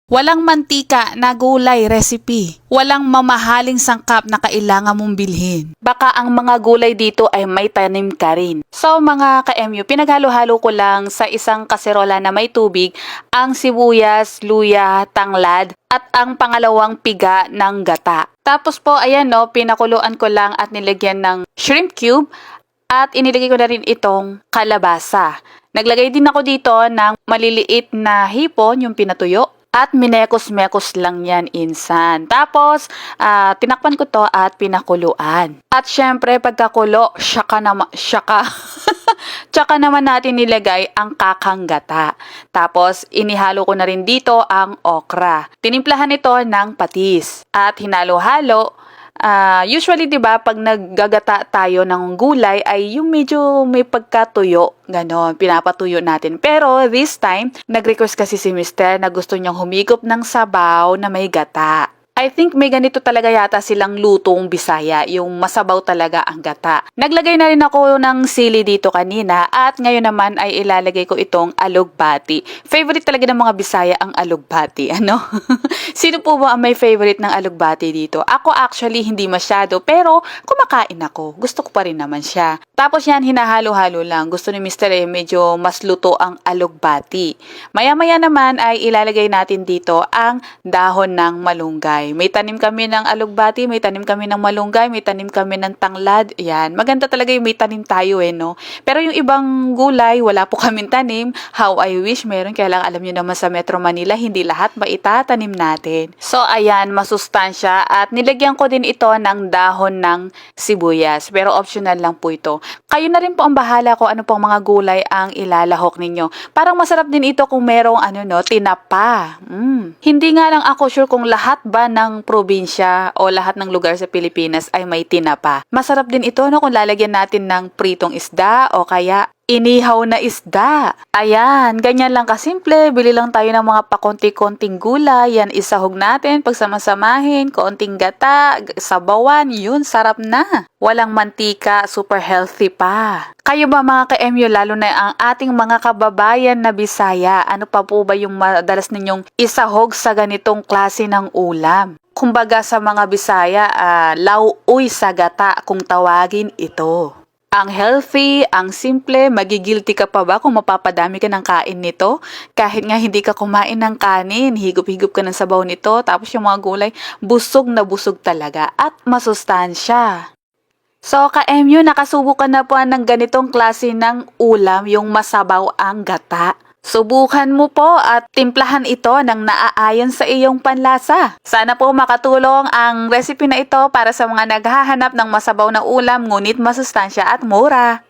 Walang mantika na gulay recipe. Walang mamahaling sangkap na kailangan mong bilhin. Baka ang mga gulay dito ay may tanim ka rin. So mga ka-MU, pinaghalo-halo ko lang sa isang kaserola na may tubig ang sibuyas, luya, tanglad at ang pangalawang piga ng gata. Tapos po ayan no, pinakuluan ko lang at nilagyan ng shrimp cube at inilagay ko na rin itong kalabasa. Naglagay din ako dito ng maliliit na hipon, yung pinatuyo. At minekos-mekos lang yan insan. Tapos, tinakpan ko to at pinakuluan. At syempre, pagkakulo, tsaka naman natin nilagay ang kakanggata. Tapos, inihalo ko na rin dito ang okra. Tinimplahan ito ng patis. At hinalo-halo. Usually, di ba, pag naggagata tayo ng gulay ay yung medyo may pagkatuyo, ganon, pinapatuyo natin. Pero this time, nag-request kasi si Mr. na gusto niyang humigop ng sabaw na may gata. I think may ganito talaga yata silang lutong Bisaya, yung masabaw talaga ang gata. Naglagay na rin ako ng sili dito kanina at ngayon naman ay ilalagay ko itong alugbati. Favorite talaga ng mga Bisaya ang alugbati, ano? Sino po ba ang may favorite ng alugbati dito? Ako actually hindi masyado pero kumakain ako. Gusto ko pa rin naman siya. Tapos yan, hinahalo-halo lang. Gusto ni Mr. medyo mas luto ang alugbati. Maya-maya naman ay ilalagay natin dito ang dahon ng malunggay. May tanim kami ng alugbati, may tanim kami ng malunggay, may tanim kami ng tanglad. Yan, maganda talaga yung may tanim tayo no. Pero yung ibang gulay, wala po kaming tanim. How I wish meron, kaya lang alam nyo naman sa Metro Manila, hindi lahat maitatanim natin. So ayan, masustansya at nilagyan ko din ito ng dahon ng sibuyas. Pero optional lang po ito. Kayo na rin po ang bahala kung ano pong mga gulay ang ilalahok ninyo. Parang masarap din ito kung merong tinapa. Hindi nga lang ako sure kung lahat ba ng probinsya o lahat ng lugar sa Pilipinas ay may tinapa. Masarap din ito kung lalagyan natin ng pritong isda o kaya inihaw na isda. Ayan, ganyan lang kasimple. Bili lang tayo ng mga pakonti-konting gulay. Yan, isahog natin, pagsamasamahin, konting gata, sabawan, yun, sarap na. Walang mantika, super healthy pa. Kayo ba mga ka-MU, lalo na ang ating mga kababayan na Bisaya, ano pa po ba yung madalas ninyong isahog sa ganitong klase ng ulam? Kumbaga sa mga Bisaya, lauoy sa gata kung tawagin ito. Ang healthy, ang simple, magigilty ka pa ba kung mapapadami ka ng kain nito? Kahit nga hindi ka kumain ng kanin, higop-higop ka ng sabaw nito, tapos yung mga gulay, busog na busog talaga at masustansya. So, ka-MU, nakasubukan na po ng ganitong klase ng ulam, yung masabaw ang gata. Subukan mo po at timplahan ito ng naaayon sa iyong panlasa. Sana po makatulong ang recipe na ito para sa mga naghahanap ng masabaw na ulam ngunit masustansya at mura.